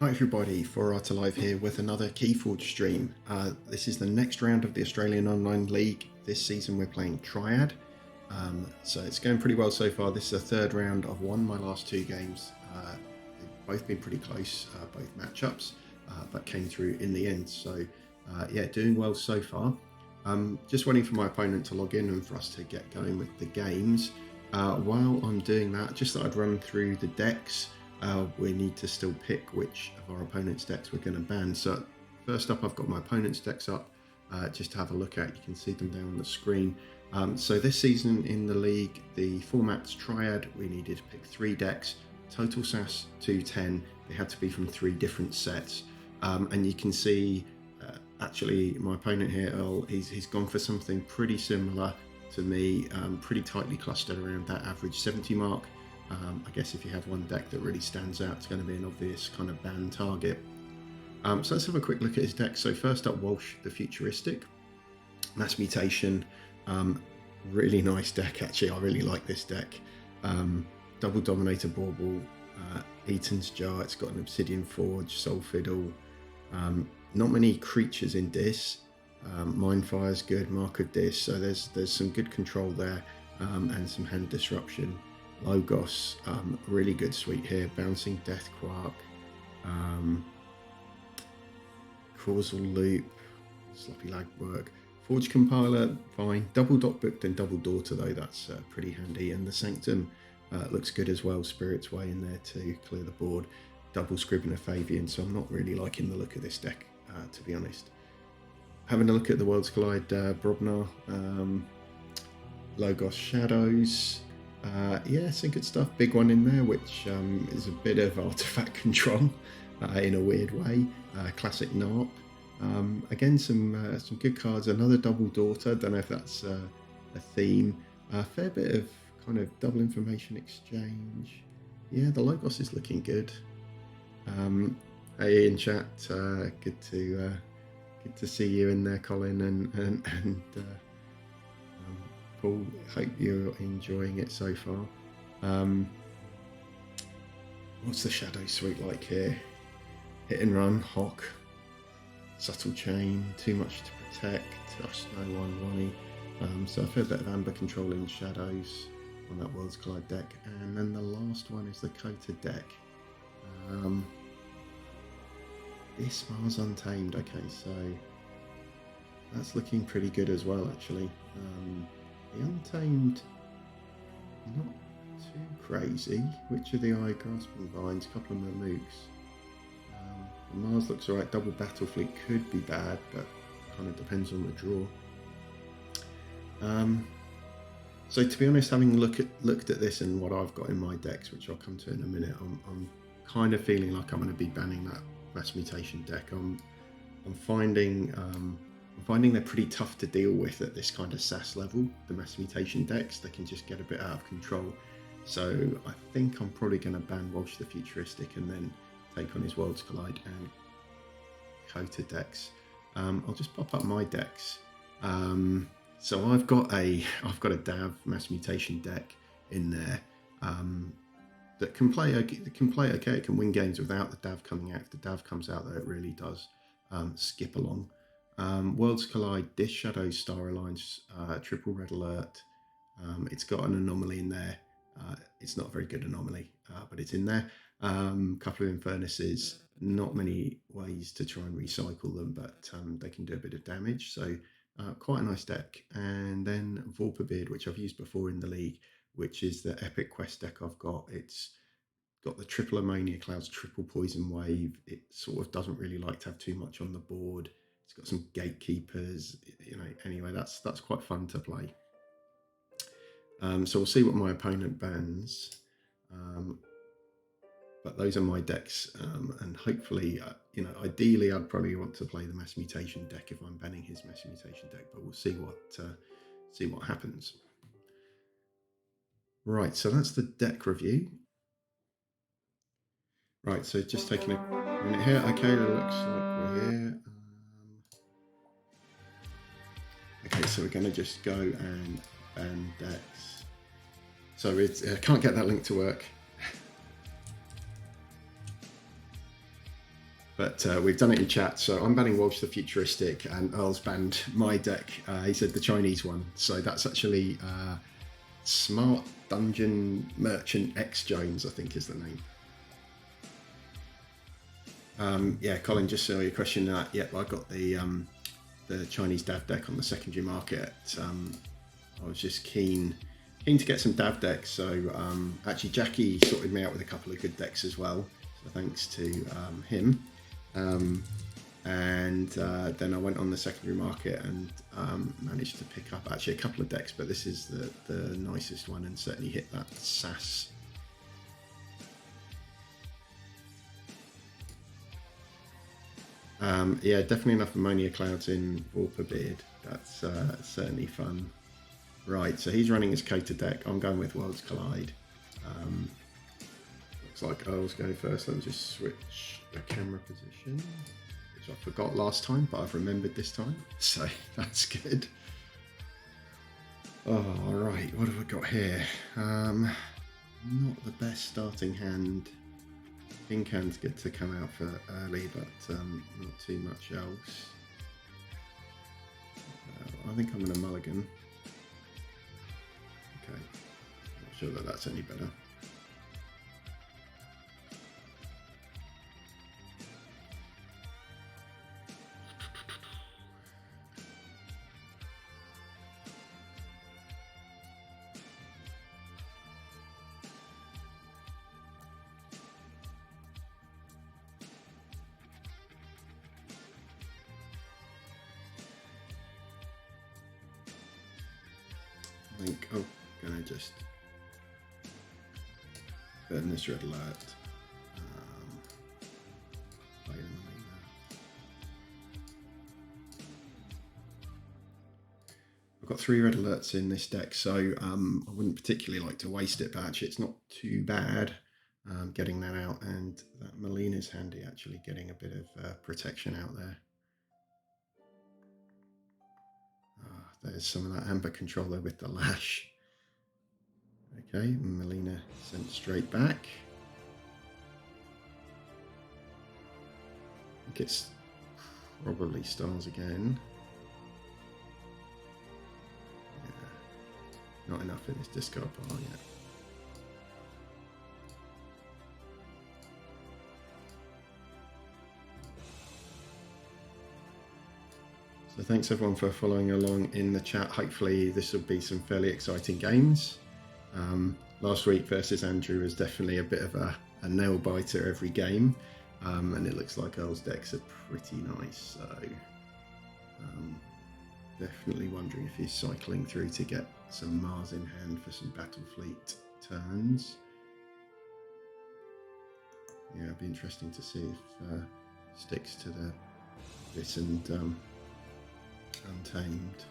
Hi everybody, Vorpobeard Live here with another Keyforge stream. This is the next round of the Australian Online League. This season we're playing Triad, so it's going pretty well so far. This is the third round. I've won my last two games. They've both been pretty close, both matchups, but came through in the end. So yeah, doing well so far. Just waiting for my opponent to log in and for us to get going with the games. While I'm doing that, just thought I'd run through the decks. We need to still pick which of our opponent's decks we're going to ban. So first up, I've got my opponent's decks up just to have a look at. You can see them down on the screen. So this season in the league, the format's Triad. We needed to pick 3 decks, total SAS 210. They had to be from 3 different sets. And you can see actually my opponent here, Earl, he's gone for something pretty similar to me, pretty tightly clustered around that average 70 mark. I guess if you have one deck that really stands out, it's going to be an obvious kind of ban target. So let's have a quick look at his deck. So first up, Walsh the Futuristic. Mass Mutation, really nice deck actually. I really like this deck. Double Dominator Bauble, Eaton's Jar, it's got an Obsidian Forge, Soul Fiddle. Not many creatures in this. Mindfire's good, Mark of Dis, so there's some good control there, and some hand disruption. Logos, really good suite here. Bouncing Death Quark, Causal Loop, Sloppy Lag Work, Forge Compiler, fine. Double Dot Booked and Double Daughter though, that's pretty handy. And the Sanctum looks good as well. Spirit's Way in there to clear the board. Double Scrivener Fabian, so I'm not really liking the look of this deck, to be honest. Having a look at the Worlds Collide Brobnar, Logos Shadows. Yeah, some good stuff. Big one in there, which is a bit of artifact control in a weird way. Classic NARP. Again, some good cards. Another Double Daughter. Don't know if that's a theme. A fair bit of kind of double information exchange. Yeah, the Logos is looking good. Hey in chat, good to see you in there, Colin and Paul. Hope you're enjoying it so far. What's the Shadow Suite like here? Hit and Run, Hawk, Subtle Chain, Too Much to Protect, Trust No One, Ronnie. So a fair bit of Amber controlling Shadows on that Worlds Collide deck. And then the last one is the Coated deck. This Mars Untamed. Okay, so that's looking pretty good as well, actually. The Untamed, not too crazy. Witch of the Eye, Grasping Vines, couple of Mamooks. The Mars looks alright. Double Battle Fleet could be bad, but kind of depends on the draw. So to be honest, having looked at this and what I've got in my decks, which I'll come to in a minute, I'm kind of feeling like I'm going to be banning that Mass Mutation deck. I'm finding they're pretty tough to deal with at this kind of SAS level. The Mass Mutation decks, they can just get a bit out of control. So I think I'm probably going to ban Walsh the Futuristic and then take on his Worlds Collide and Coated decks. I'll just pop up my decks. So I've got a Dav Mass Mutation deck in there. That can play okay. It can win games without the Dav coming out. If the Dav comes out, though, it really does skip along. Worlds Collide, Dish Shadows, Star Alliance, Triple Red Alert. It's got an anomaly in there. It's not a very good anomaly, but it's in there. Couple of Infernuses. Not many ways to try and recycle them, but they can do a bit of damage. So quite a nice deck. And then Vorpobeard, which I've used before in the league, which is the Epic Quest deck I've got. It's got the triple Ammonia Clouds, triple Poison Wave. It sort of doesn't really like to have too much on the board. It's got some Gatekeepers, you know. Anyway, that's quite fun to play. So we'll see what my opponent bans. But those are my decks, and hopefully, you know, ideally I'd probably want to play the Mass Mutation deck if I'm banning his Mass Mutation deck. But we'll see what happens. Right, so that's the deck review. Right, so just taking a minute here. Okay, it looks like we're here. Okay, so we're going to just go and ban decks. So I can't get that link to work. But we've done it in chat, so I'm banning Walsh the Futuristic, and Earl's banned my deck. He said the Chinese one, so that's actually Smart Dungeon Merchant X Jones, I think is the name. Yeah, Colin, just so your question, yep, I got the Chinese Dav deck on the secondary market. I was just keen to get some Dav decks, so actually Jackie sorted me out with a couple of good decks as well, so thanks to him. And then I went on the secondary market and managed to pick up actually a couple of decks, but this is the nicest one and certainly hit that SAS. Yeah, definitely enough ammonia clouds in Vorpobeard. That's certainly fun. Right, so he's running his Cater deck. I'm going with Worlds Collide. Looks like Earl's going first. Let me just switch the camera position, which I forgot last time, but I've remembered this time, so that's good. Oh, all right, what have I got here? Not the best starting hand. King hand's good to come out for early, but not too much else. I think I'm going to mulligan. Okay, not sure that that's any better. I think, oh, can I just burn this red alert? I've got 3 red alerts in this deck, so I wouldn't particularly like to waste it, but actually it's not too bad getting that out, and that Melina's handy actually, getting a bit of protection out there. There's some of that Amber Controller with the lash. Okay, Melina sent straight back. I think it's probably Stars again. Yeah, not enough in his discard pile yet. So thanks everyone for following along in the chat. Hopefully this will be some fairly exciting games. Last week versus Andrew was definitely a bit of a nail biter every game, and it looks like Earl's decks are pretty nice. So definitely wondering if he's cycling through to get some Mars in hand for some Battlefleet turns. Yeah, it'd be interesting to see if sticks to this and Untamed.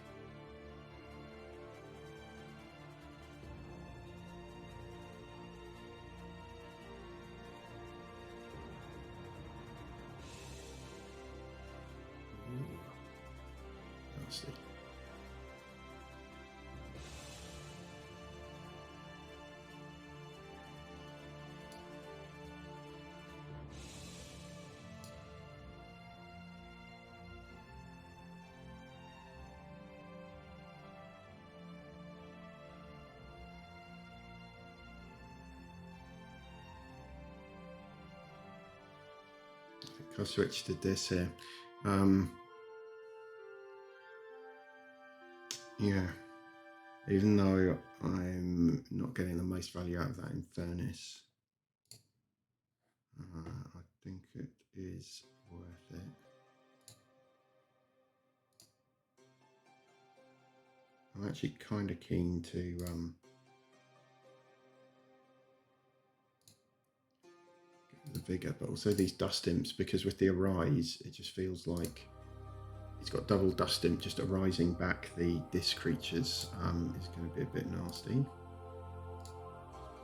Nasty. I'll switch to this here. Yeah, even though I'm not getting the most value out of that in fairness, I think it is worth it. I'm actually kind of keen to the vigor, but also these dust imps, because with the arise it just feels like it's got double dust imp just arising back the disc creatures. Is going to be a bit nasty.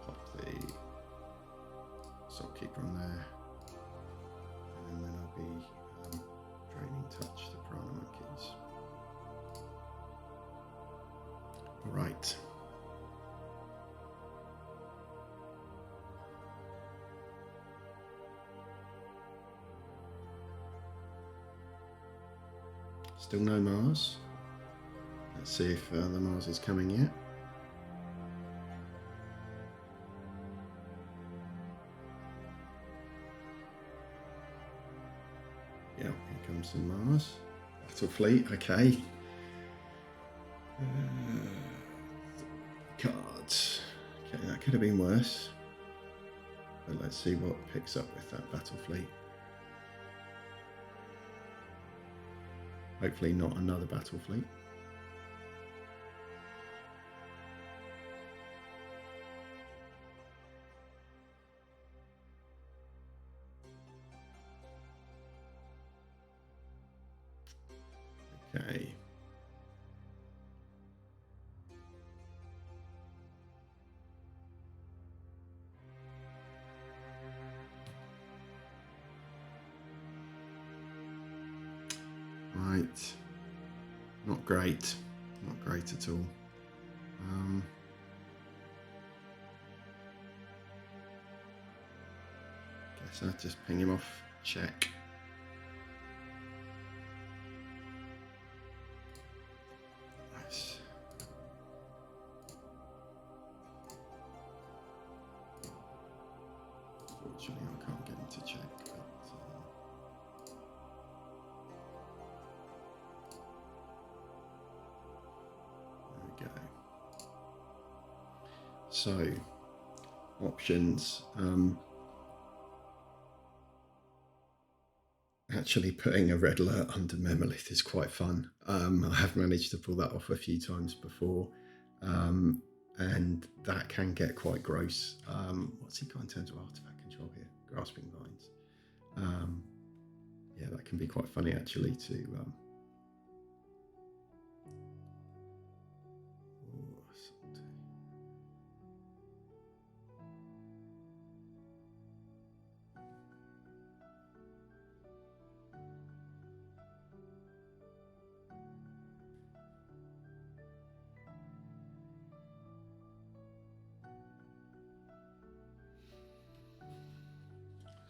Pop the Soulkeeper on there, and then I'll be draining touch the Piranha Monkeys. All right. Still no Mars. Let's see if the Mars is coming yet. Yeah, here comes the Mars. Battle fleet, okay. Cards. Okay, that could have been worse. But let's see what picks up with that battle fleet. Hopefully not another battle fleet. Okay. Right. Not great. Not great at all. Guess I'll just ping him off. Check. Nice. Fortunately, I can't get him to check. But, so, options. Actually putting a red alert under Memolith is quite fun. I have managed to pull that off a few times before, and that can get quite gross. What's he got in terms of artifact control here? Grasping Vines. Yeah, that can be quite funny actually to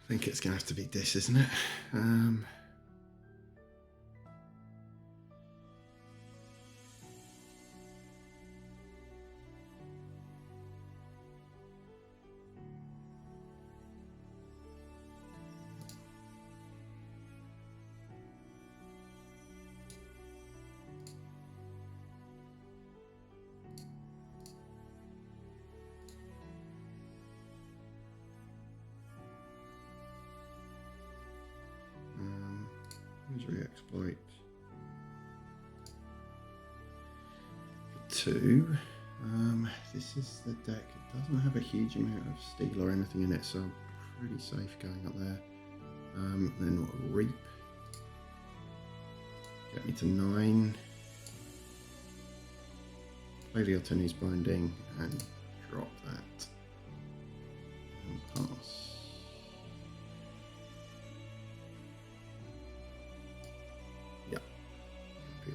I think it's going to have to be this, isn't it? Re-exploit 2. This is the deck. It doesn't have a huge amount of steel or anything in it, so I'm pretty safe going up there. Then Reap. Get me to 9. Play the Altenis Binding and drop that. And pass.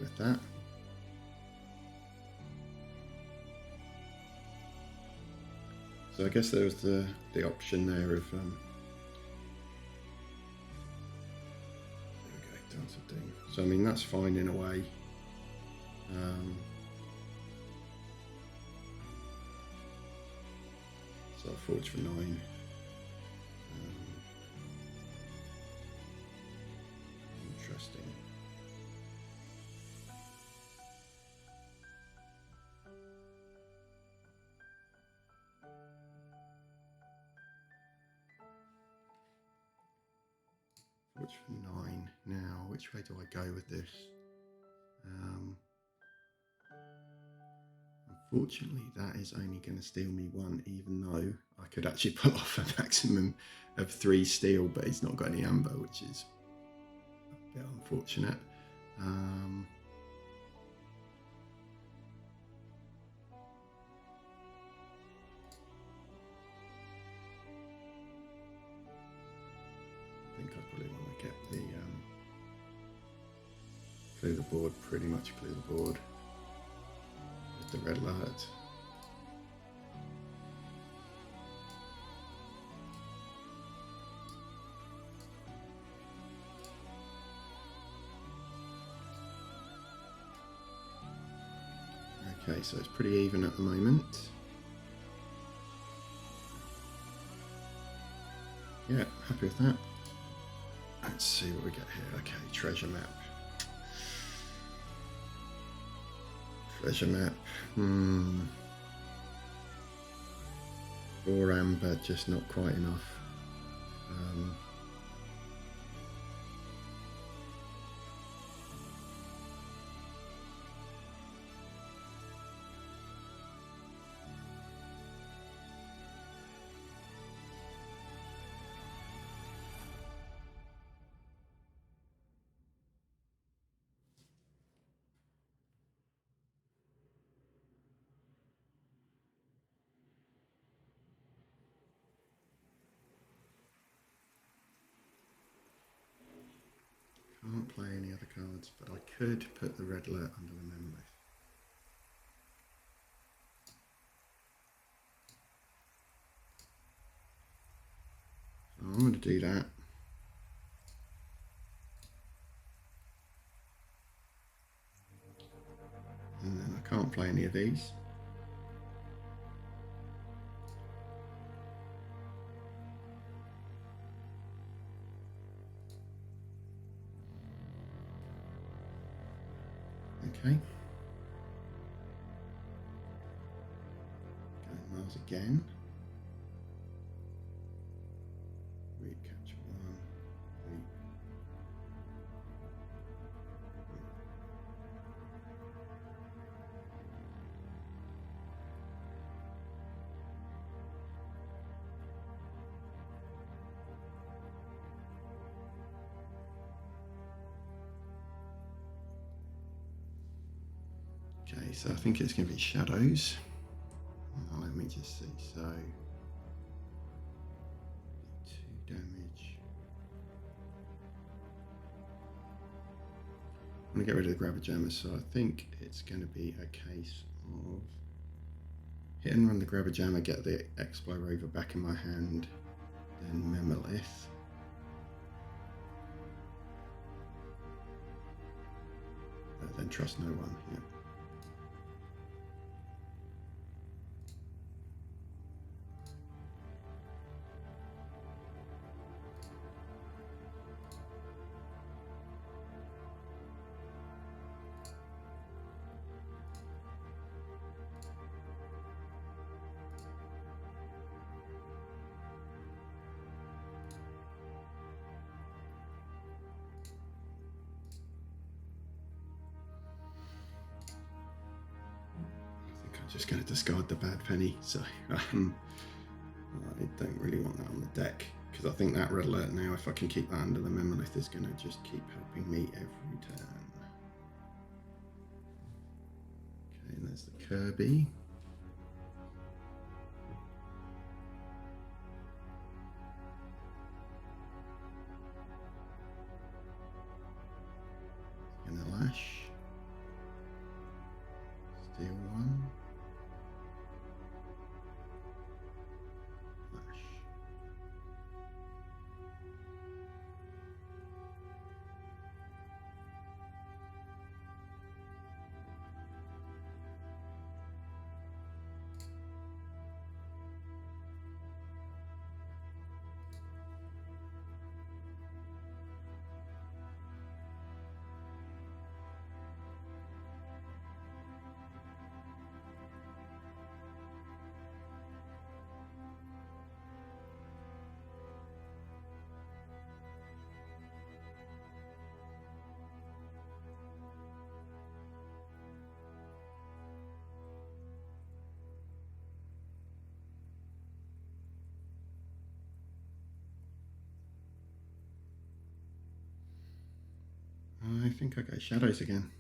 With that. So I guess there was the option there of there we go, Dance of Doom. So I mean that's fine in a way. So I'll forge for 9. Interesting. Forge for 9. Now, which way do I go with this? Unfortunately, that is only going to steal me 1, even though I could actually pull off a maximum of 3 steel, but he's not got any amber, which is a bit unfortunate. I think I probably want to get the clear the board, pretty much clear the board with the red alert. Okay, so it's pretty even at the moment. Yeah, happy with that. Let's see what we get here. Okay, treasure map. Treasure map. 4 amber, just not quite enough. Can't play any other cards, but I could put the red alert under the memory. So I'm going to do that. And then I can't play any of these. Okay. Going Mars again. Read capture 1. Read. Okay, so I think it's going to be shadows. Now let me just see. So 2 damage. I'm going to get rid of the grabber jammer, so I think it's going to be a case of hit and run the grabber jammer, get the Explo Rover back in my hand, then Memolith. Then trust no one. Yeah. Just going to discard the bad penny, so I don't really want that on the deck, because I think that red alert now, if I can keep that under the Memolith, is going to just keep helping me every turn. Okay, and there's the Kirby. And the Lash. Steal 1. I think I go shadows again.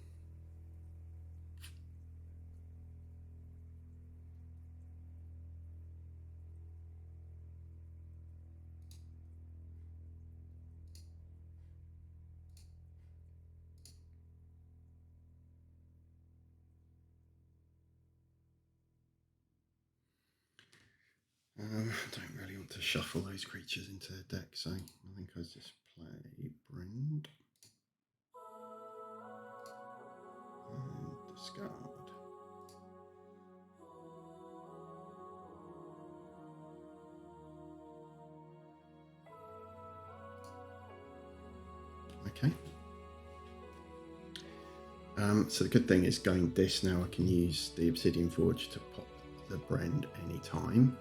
I don't really want to shuffle those creatures into the deck, so I think I'll just play Brand and discard. Okay. So the good thing is going this now, I can use the Obsidian Forge to pop the brand anytime.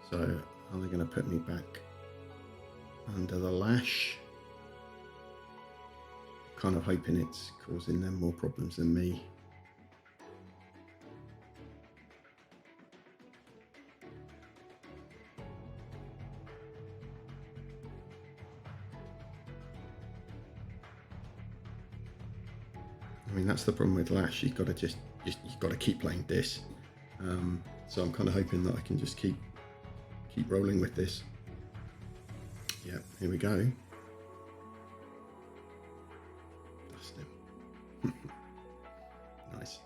So are they going to put me back under the lash? Kind of hoping it's causing them more problems than me. I mean, that's the problem with lash. You've got to you've got to keep playing this. So I'm kind of hoping that I can just keep rolling with this. Yeah, here we go. Dust him. Nice.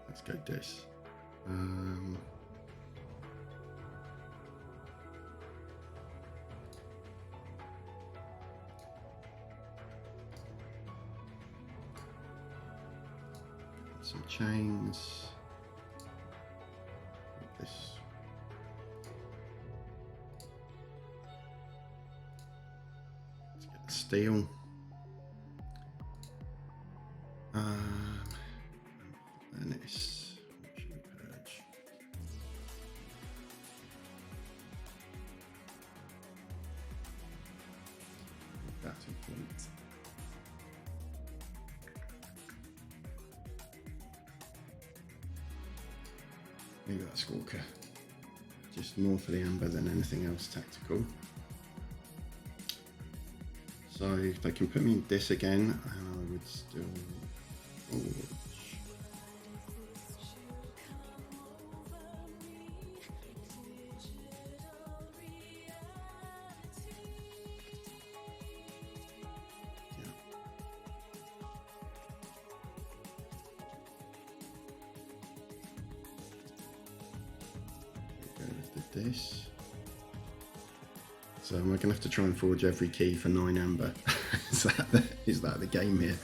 Let's go this. Some chains. This. Let's get the steel. Furnace. What should we purge? That's important. Maybe that squawker. Just more for the amber than anything else tactical. So if they can put me in this again, I would still forge. This. So am I going to have to try and forge every key for 9 amber? is that the game here?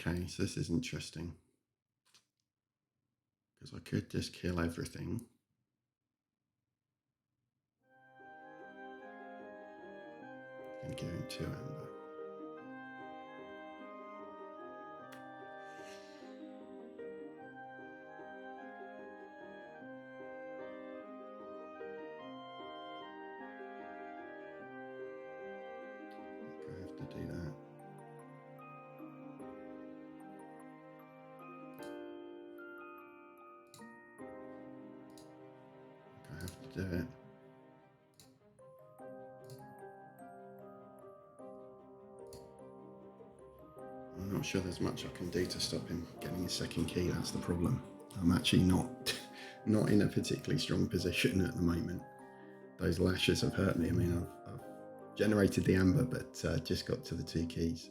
Okay, so this is interesting because I could just kill everything. And give him 2 amber. I have to do that. I have to do it. I'm not sure there's much I can do to stop him getting his second key. That's the problem. I'm actually not in a particularly strong position at the moment. Those lashes have hurt me. I mean, I've generated the amber, but just got to the 2 keys.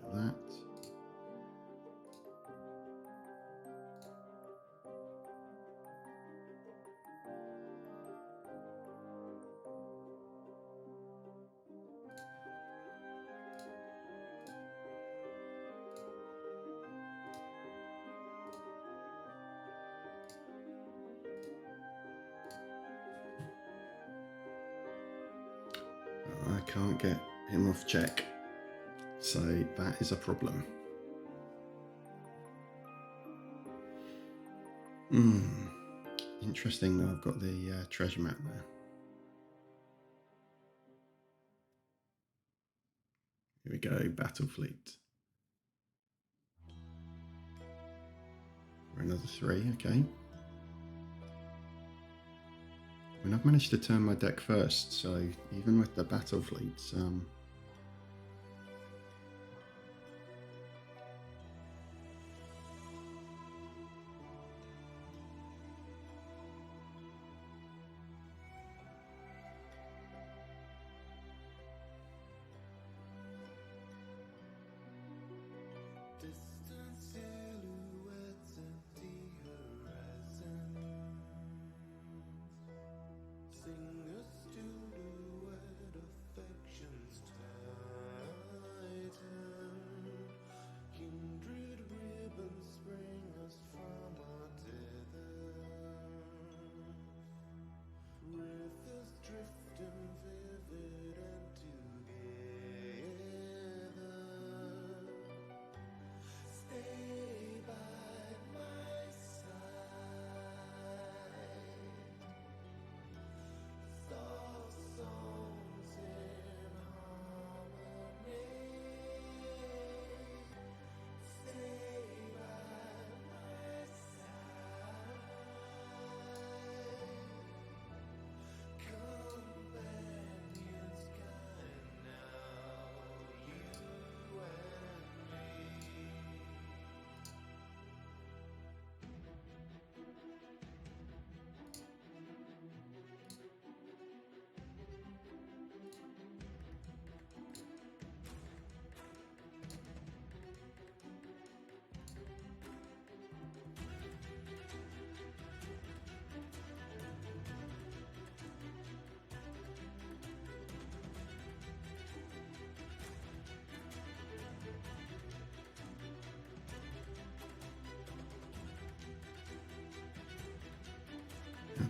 rid of that. I can't get him off check, so that is a problem. Interesting that I've got the treasure map there. Here we go, battle fleet. For another 3, okay. I mean, I've managed to turn my deck first, so even with the battle fleets,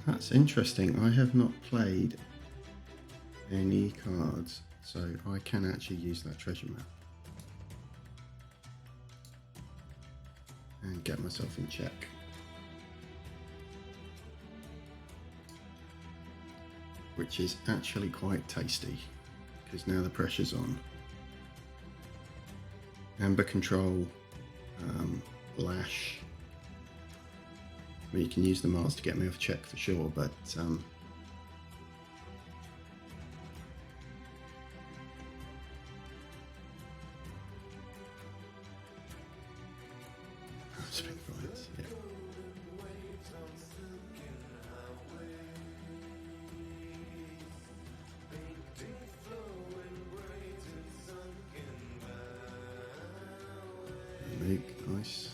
that's interesting. I have not played any cards, so I can actually use that treasure map and get myself in check. Which is actually quite tasty, because now the pressure's on. Amber control, lash. I mean, you can use the Mars to get me off check for sure, but spin points, yeah. Nice.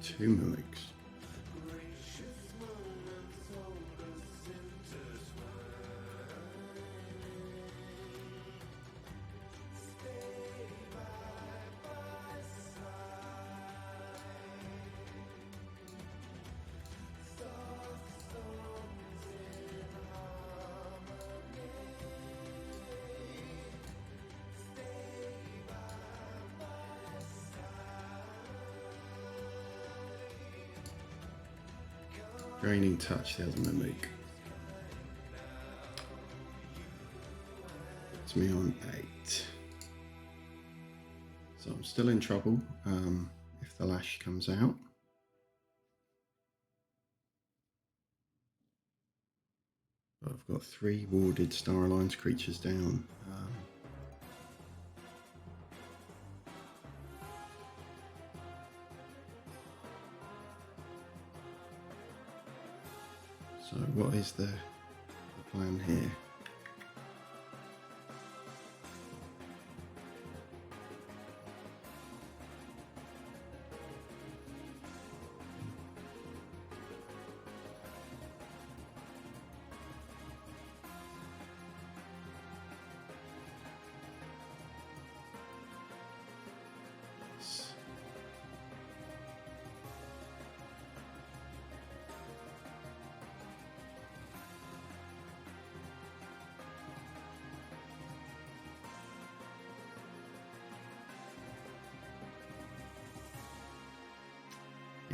Two mimics. Draining touch, the other mimic. Puts me on 8. So I'm still in trouble if the lash comes out. But I've got 3 warded Star Alliance creatures down. So what is the plan here?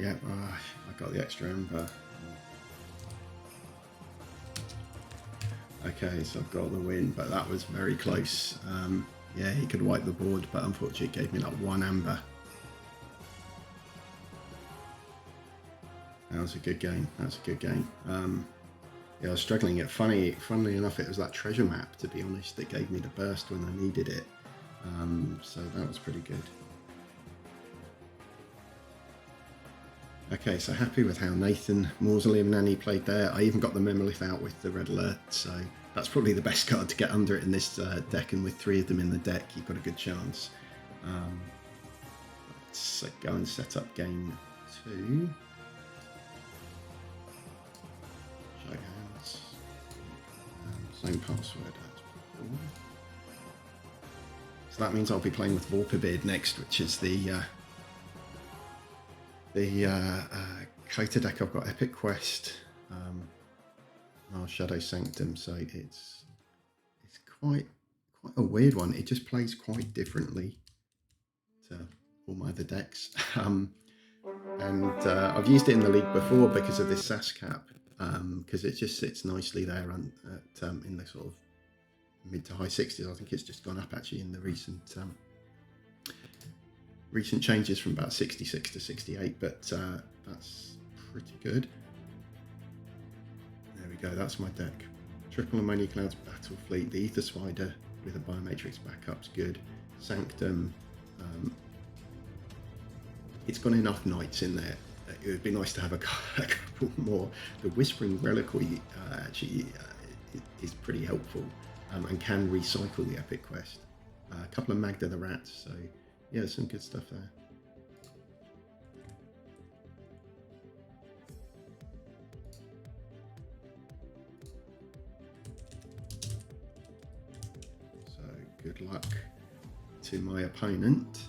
Yeah, I got the extra ember. Okay, so I've got the win, but that was very close. Yeah, he could wipe the board, but unfortunately it gave me like 1 amber. That was a good game. That's a good game. Yeah, I was struggling. Funnily enough, it was that treasure map, to be honest, that gave me the burst when I needed it. So that was pretty good. Okay, so happy with how Nathan, Mausoleum, Nanny played there. I even got the Memolith out with the red alert, so that's probably the best card to get under it in this deck, and with 3 of them in the deck, you've got a good chance. Let's go and set up game 2. Show hands. Same password as before. So that means I'll be playing with Vorpobeard next, which is the Kota deck. I've got Epic Quest, Shadow Sanctum, so it's quite a weird one. It just plays quite differently to all my other decks, and I've used it in the league before because of this SAS cap, because it just sits nicely there in the sort of mid to high 60s. I think it's just gone up actually in the recent changes from about 66 to 68, but that's pretty good. There we go, that's my deck. Triple Ammonia Clouds, Battle Fleet, the Ether Spider with a Biomatrix backup's good. Sanctum, it's got enough knights in there. It would be nice to have a couple more. The Whispering Reliquary actually is pretty helpful, and can recycle the Epic Quest. A couple of Magda the Rats, so yeah, some good stuff there. So good luck to my opponent.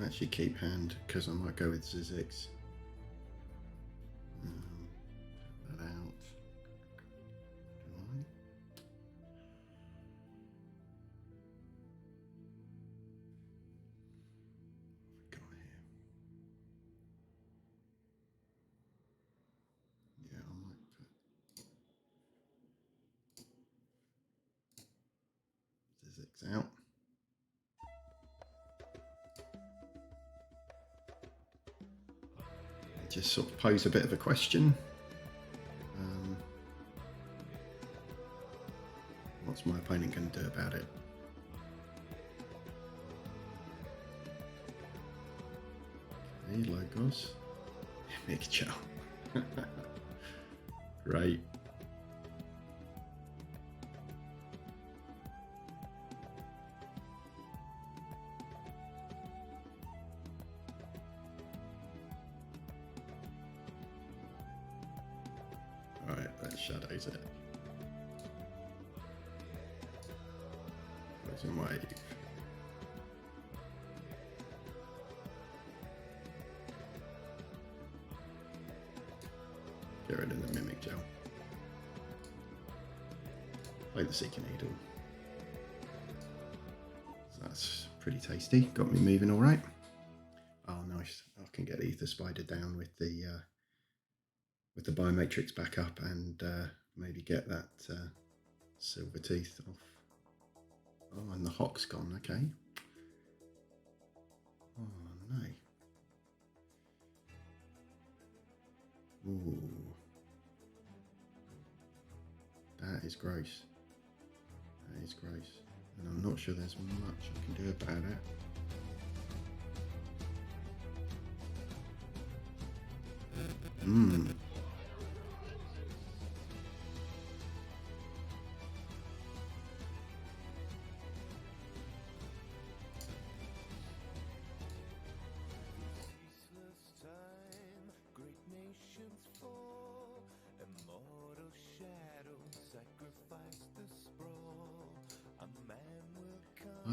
Actually keep hand because I might go with Zizix. Put that out. Got here. Yeah, I might put Zizix out. Just sort of pose a bit of a question. What's my opponent going to do about it? Okay, Logos. Mixture. Great. Alright, that shadows it. Poison Wave. Get rid of the Mimic Gel. Play the Seeker Needle. So that's pretty tasty. Got me moving alright. Oh nice. I can get Ether Spider down with the Biomatrix back up, and maybe get that Silver Teeth off. Oh, and the Hawk's gone, okay. Oh no. Ooh. That is gross. That is gross. And I'm not sure there's much I can do about it.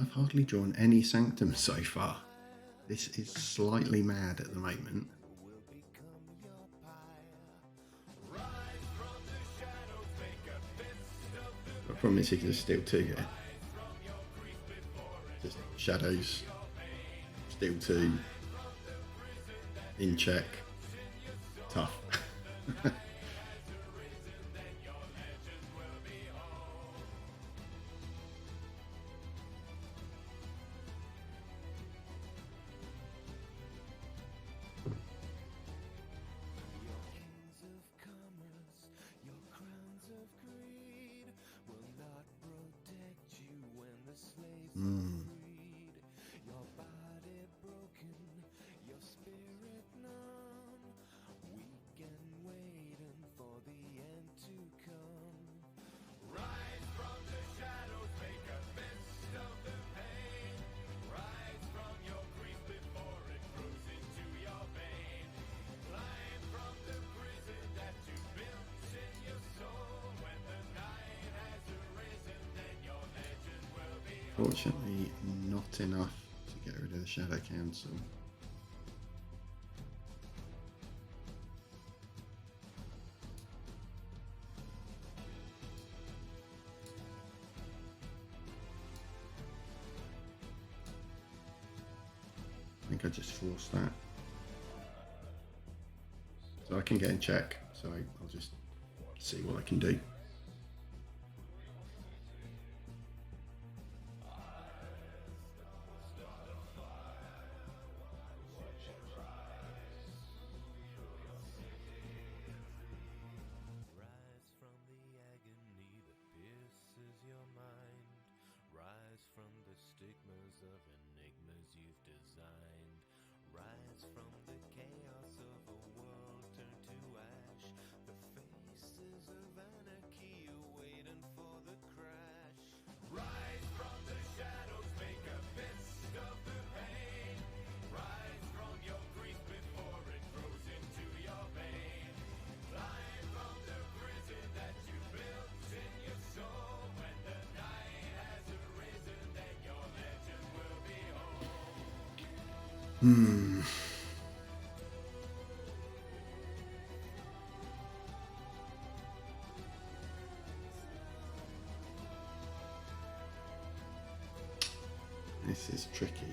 I've hardly drawn any sanctum so far. This is slightly mad at the moment. The problem is he can just steal 2 here. Just shadows, steal 2, in check, tough. Fortunately, not enough to get rid of the Shadow Council. I think I just forced that. So I can get in check, so I'll just see what I can do. This is tricky.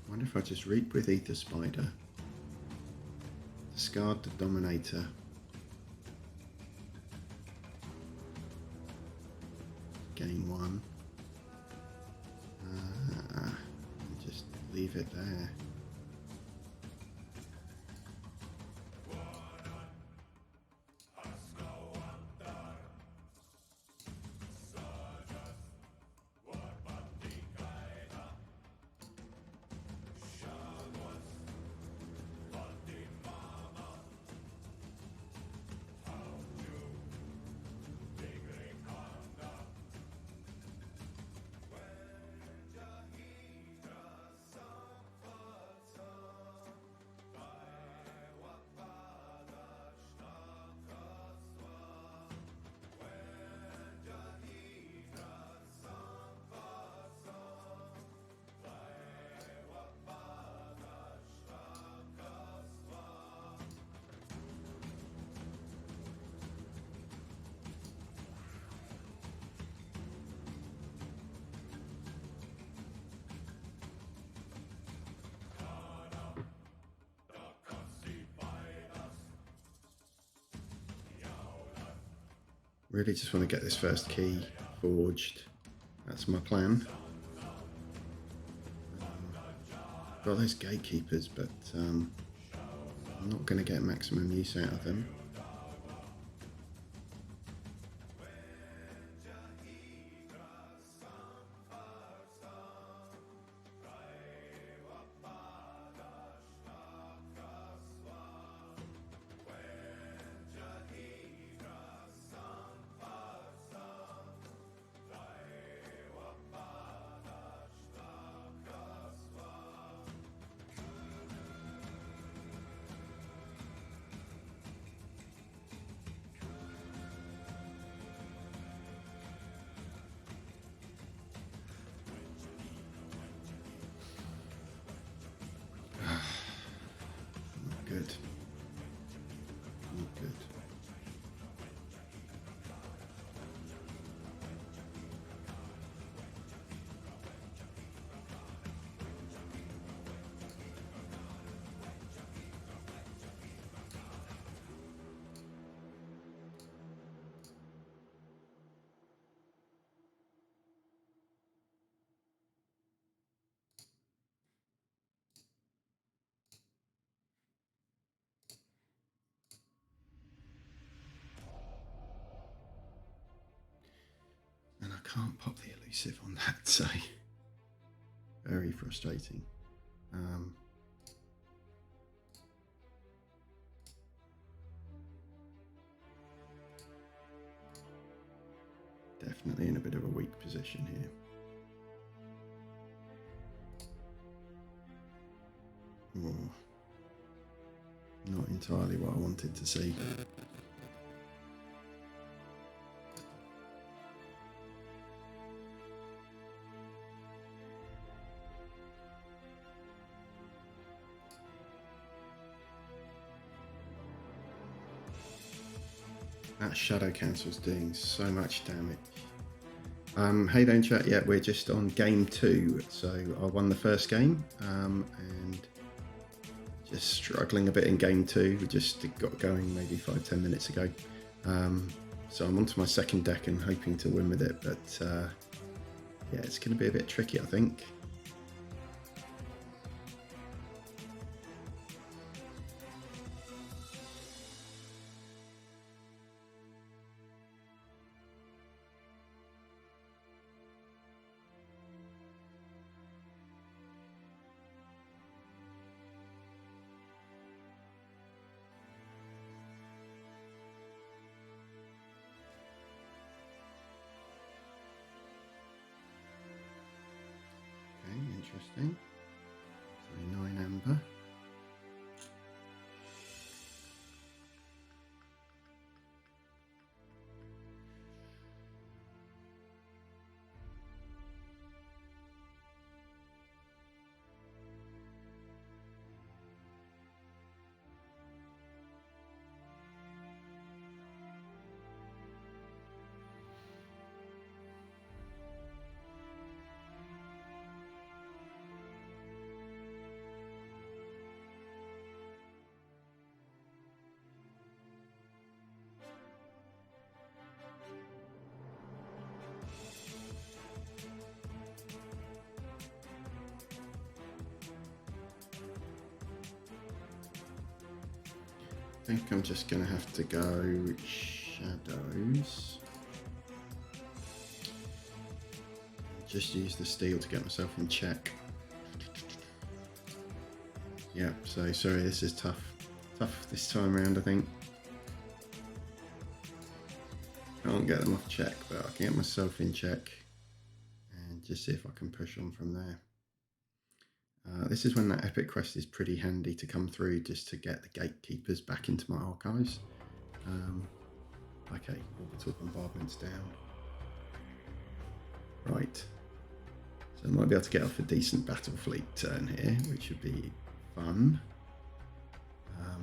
I wonder if I just reap with Ether Spider, discard the Dominator, gain 1, and just leave it there. Really just want to get this first key forged. That's my plan. Got those gatekeepers, but I'm not going to get maximum use out of them. can't pop the elusive on that, so very frustrating. Definitely in a bit of a weak position here. Oh, not entirely what I wanted to see. That shadow cancel's doing so much damage. Hey, don't chat yet. We're just on game 2, so I won the first game, and just struggling a bit in game 2. We just got going maybe 5-10 minutes ago, so I'm onto my second deck and hoping to win with it, but yeah, it's going to be a bit tricky, I think. Interesting. So 9 amber. I think I'm just going to have to go shadows. Just use the steel to get myself in check. Yeah, so sorry, this is tough. Tough this time around, I think. Can't get them off check, but I can get myself in check and just see if I can push on from there. This is when that epic quest is pretty handy to come through, just to get the gatekeepers back into my archives. Okay, orbital bombardment's down. Right, so I might be able to get off a decent battle fleet turn here, which would be fun.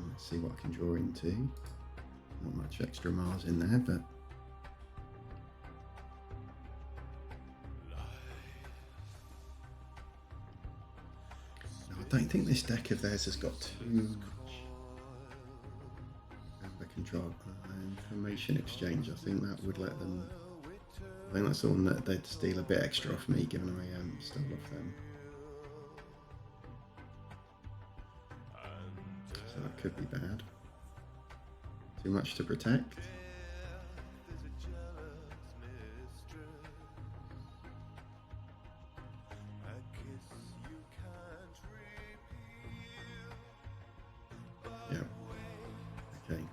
Let's see what I can draw into. Not much extra Mars in there, but I don't think this deck of theirs has got too much amber control. Information exchange, I think that would let them. I think that's the one that they'd steal a bit extra off me, given I stole off them. So that could be bad. Too much to protect. Yeah. Okay.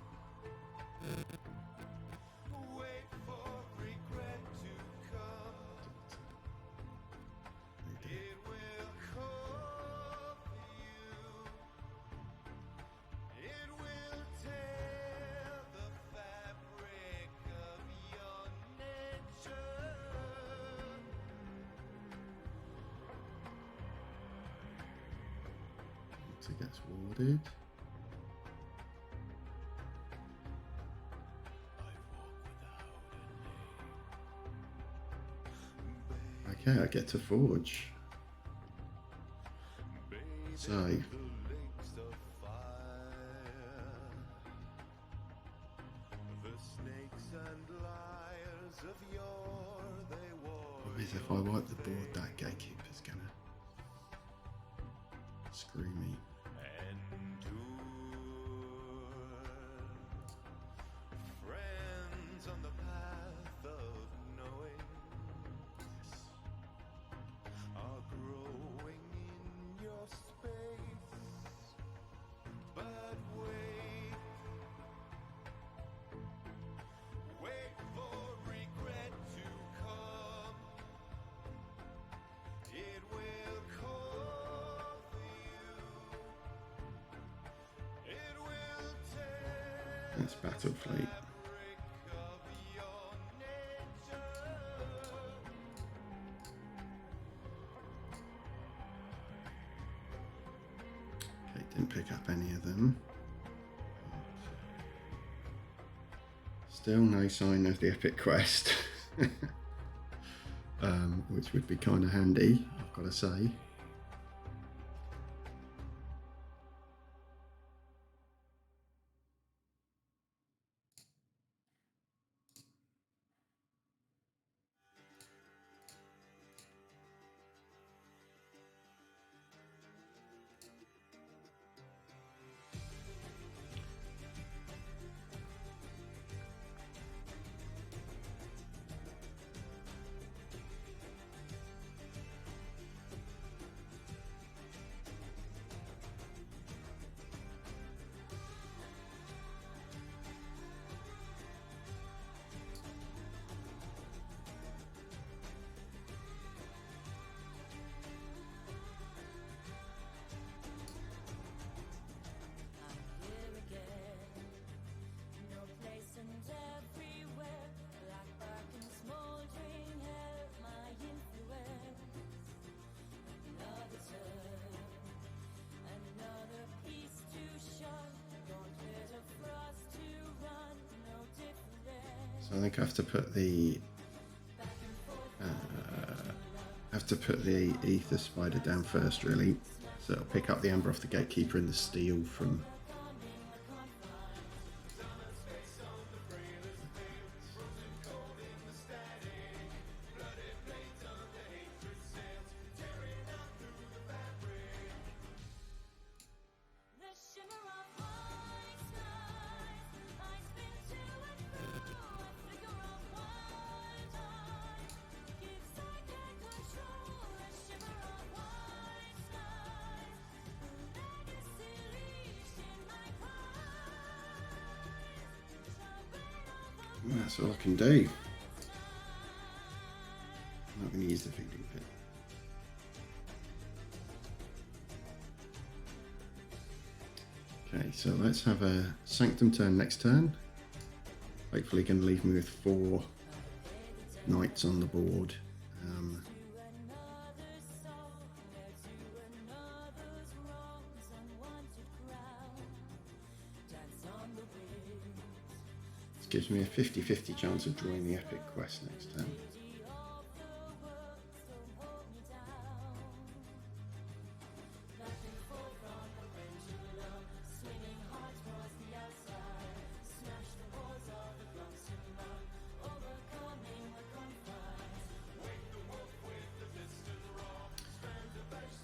It gets warded. Okay, I get to forge. So if I wipe the board, that gatekeeper's gonna screw me. That's Battle Fleet. Okay, didn't pick up any of them. Still no sign of the epic quest, which would be kind of handy, I've got to say. So I think I have to put the ether spider down first, really. So it'll pick up the amber off the gatekeeper and the steel from. That's all I can do. I'm not going to use the feeding pit. Okay, so let's have a Sanctum turn next turn. Hopefully going to leave me with 4 knights on the board. Gives me a 50-50 chance of drawing the epic quest next turn.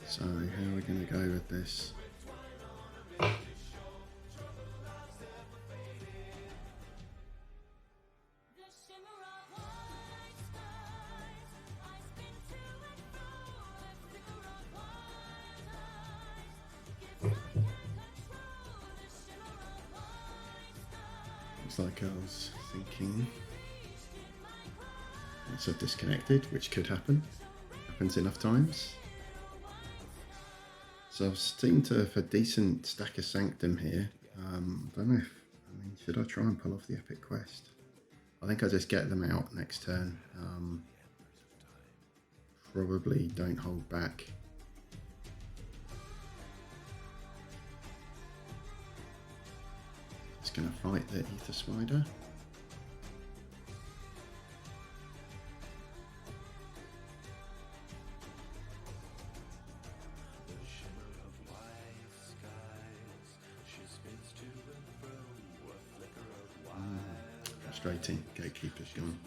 So how are we going to go with this? Looks like I was thinking it's disconnected, which could happen. Happens enough times. So I've seemed to have a decent stack of Sanctum here. I don't know if, should I try and pull off the epic quest? I think I just get them out next turn. Probably don't hold back. Just gonna fight the ether spider. Frustrating, gatekeeper's gone.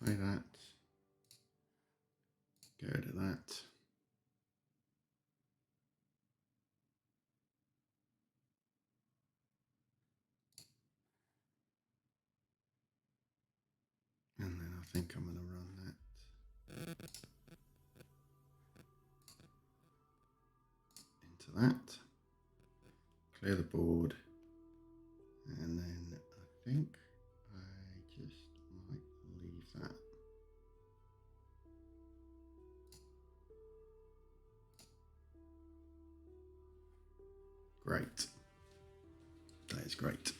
Play that. Get rid of that. And then I think I'm going to run that into that. Clear the board. And then I think I just might leave that. Great. That is great.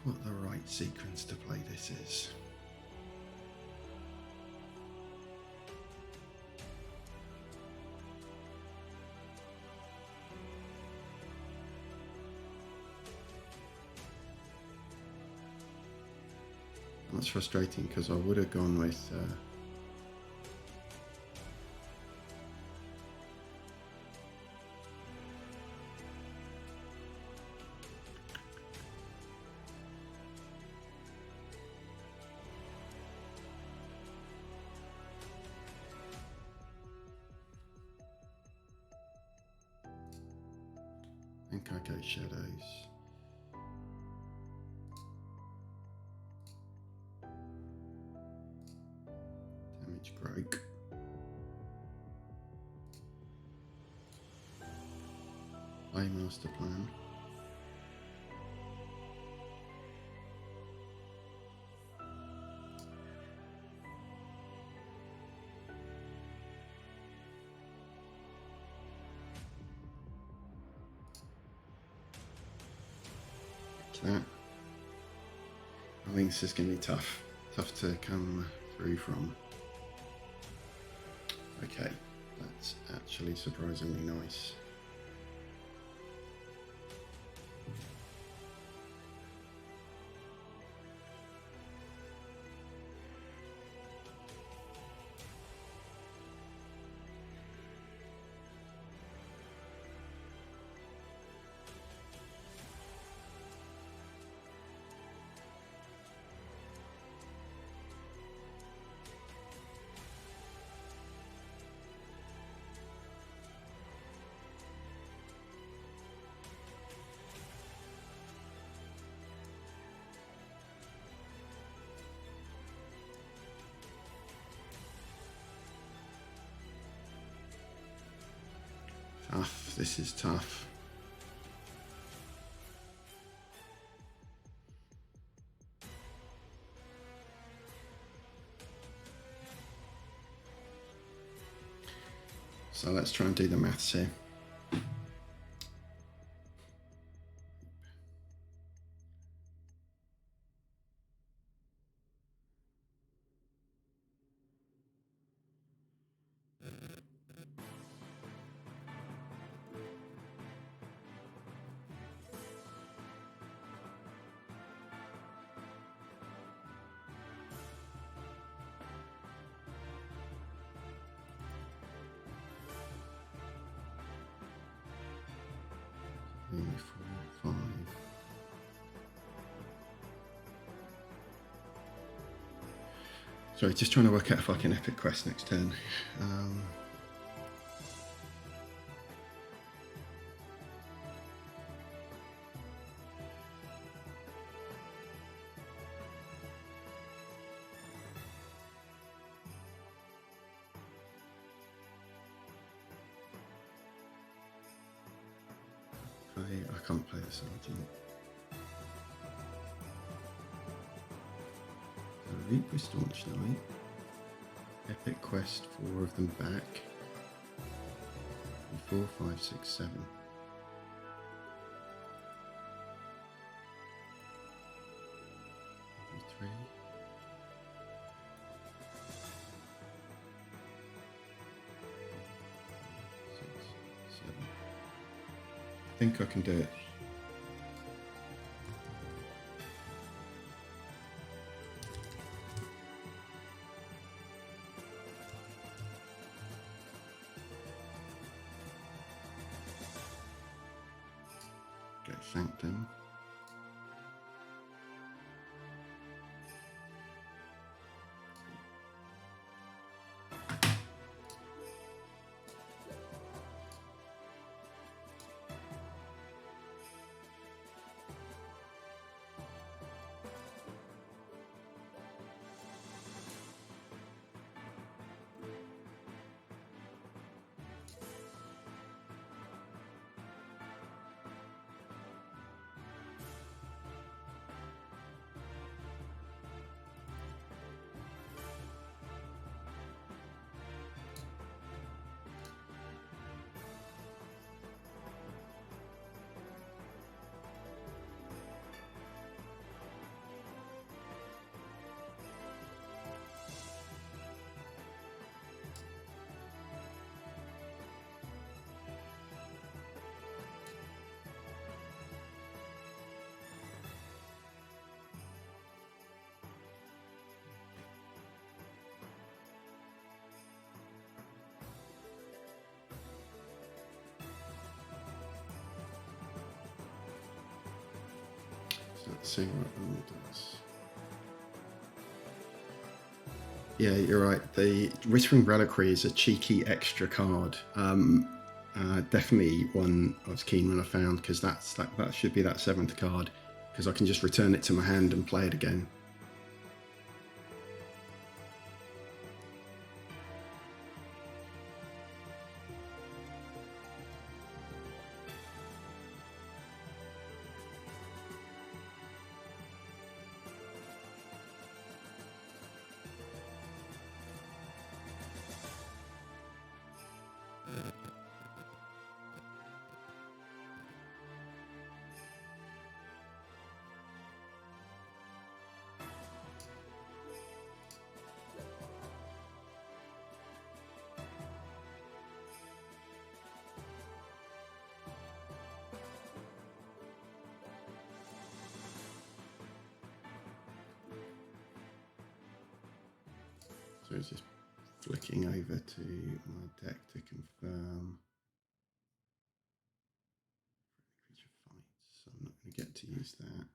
What the right sequence to play this is. That's frustrating because I would have gone with I think I go shadows. Damage break. Play master plan. That. I think this is going to be tough to come through from. Okay, that's actually surprisingly nice. Tough, this is tough. So let's try and do the maths here. Three, four, five. Sorry, just trying to work out if I can epic quest next turn. I can't play the sergeant. So Reap with Staunch Knight. Epic Quest, 4 of them back. 4, 5, 6, 7. 3. I think I can do it. Go Sanctum. Let's see what it does. Yeah, you're right. The Whispering Reliquary is a cheeky extra card. Definitely one I was keen when I found, because that should be that 7th card, because I can just return it to my hand and play it again. So it's just flicking over to my deck to confirm. Creature fights, so I'm not going to get to use that.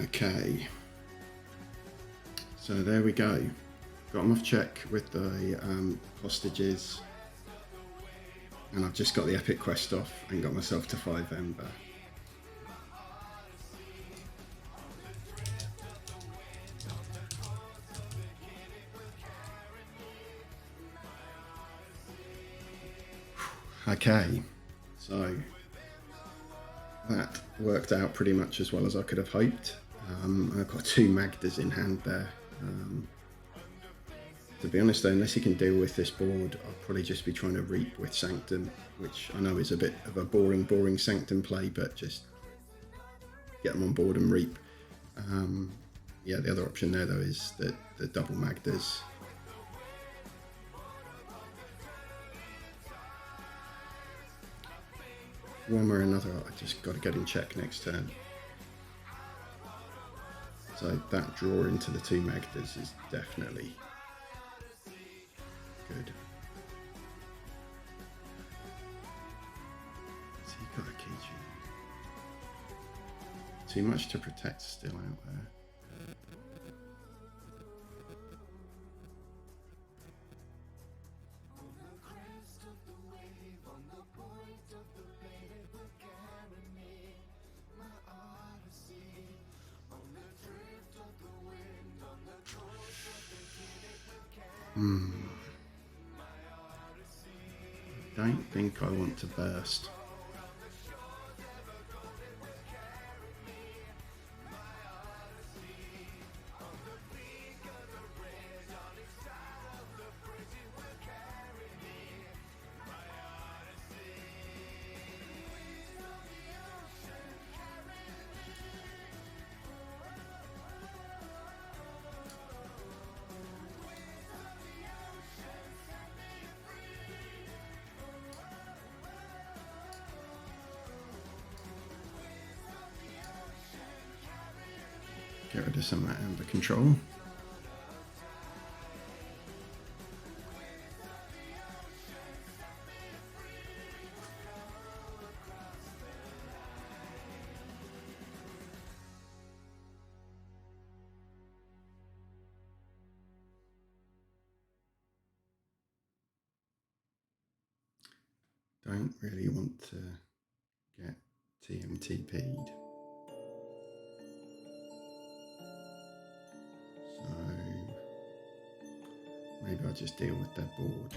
Okay, so there we go. Got them off check with the hostages, and I've just got the epic quest off and got myself to 5 Ember. Okay, so that worked out pretty much as well as I could have hoped. I've got 2 Magdas in hand there. To be honest though, unless you can deal with this board, I'll probably just be trying to reap with Sanctum, which I know is a bit of a boring Sanctum play, but just get them on board and reap. Yeah, the other option there though is the double Magdas. One way or another, I just got to get in check next turn. So that draw into the 2 Magdas is definitely good. So you got a keychain. Too much to protect still out there. I don't think I want to burst. Get rid of some of that Ember control. Don't really want to get TMTP'd. Maybe I'll just deal with that board.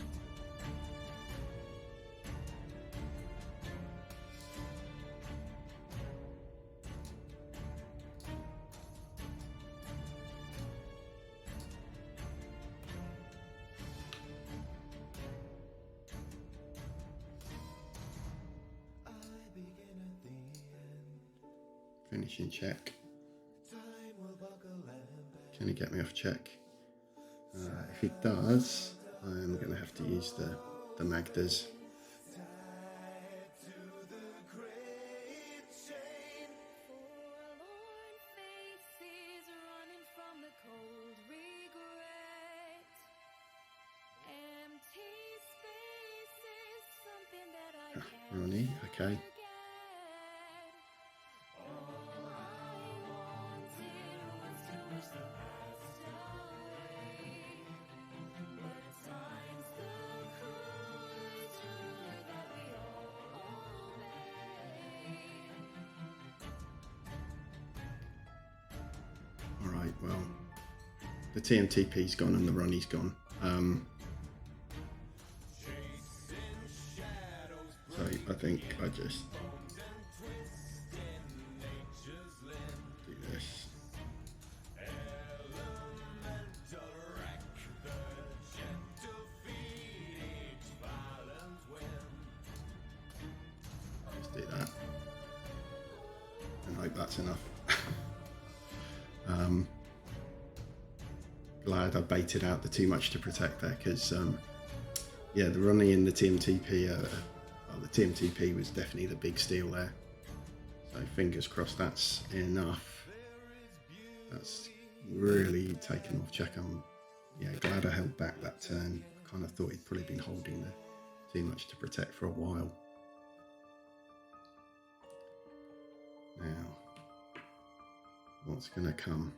Finishing check. Can he get me off check? If he does, I'm going to have to use the Magdas. Ronnie, okay. Alright, well, the TMTP's gone and the Ronnie's gone. So I think I just do this. Just do that. And hope that's enough. Glad I baited out the too much to protect there, because yeah, the Ronnie and the TMTP, well, the TMTP was definitely the big steal there. So fingers crossed that's enough. That's really taken off check. I'm glad I held back that turn. Kind of thought he'd probably been holding the too much to protect for a while. Now, what's going to come?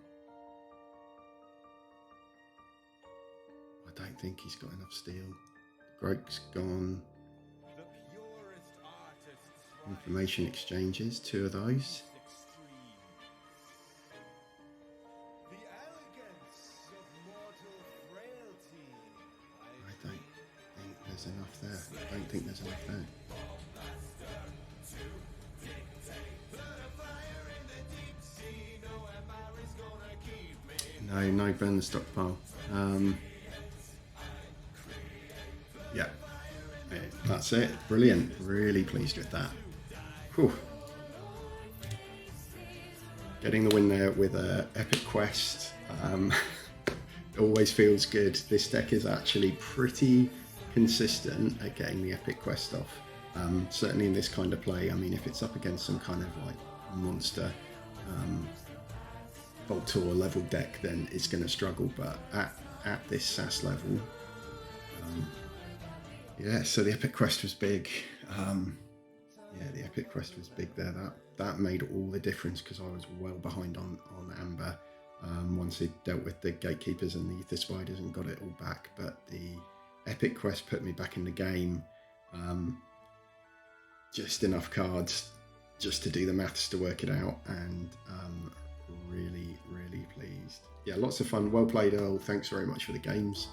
don't think he's got enough steel. Groke's gone. Information exchanges, 2 of those. I don't think there's enough there. I don't think there's enough there. No burn the stockpile. Yeah, that's it. Brilliant. Really pleased with that. Whew. Getting the win there with a epic quest. Always feels good. This deck is actually pretty consistent at getting the epic quest off. Certainly in this kind of play. I mean, if it's up against some kind of like monster Voltor level deck, then it's going to struggle. But at this SAS level, yeah. So the epic quest was big. Yeah, the epic quest was big there. That made all the difference because I was well behind on Amber. Once he dealt with the gatekeepers and the ether spiders and got it all back, but the epic quest put me back in the game. Just enough cards just to do the maths to work it out, and really pleased. Yeah, lots of fun. Well played, Earl. Thanks very much for the games.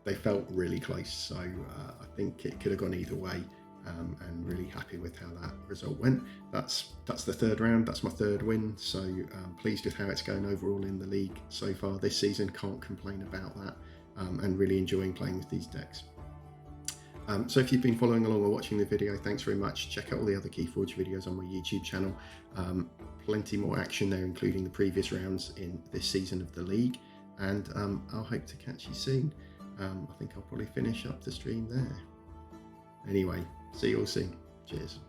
They felt really close, so I think it could have gone either way. And really happy with how that result went. That's the 3rd round. That's my 3rd win, so pleased with how it's going overall in the league so far this season. Can't complain about that, and really enjoying playing with these decks. So if you've been following along or watching the video, thanks very much. Check out all the other Keyforge videos on my YouTube channel. Plenty more action there, including the previous rounds in this season of the league, and I'll hope to catch you soon. I think I'll probably finish up the stream there. Anyway, see you all soon. Cheers.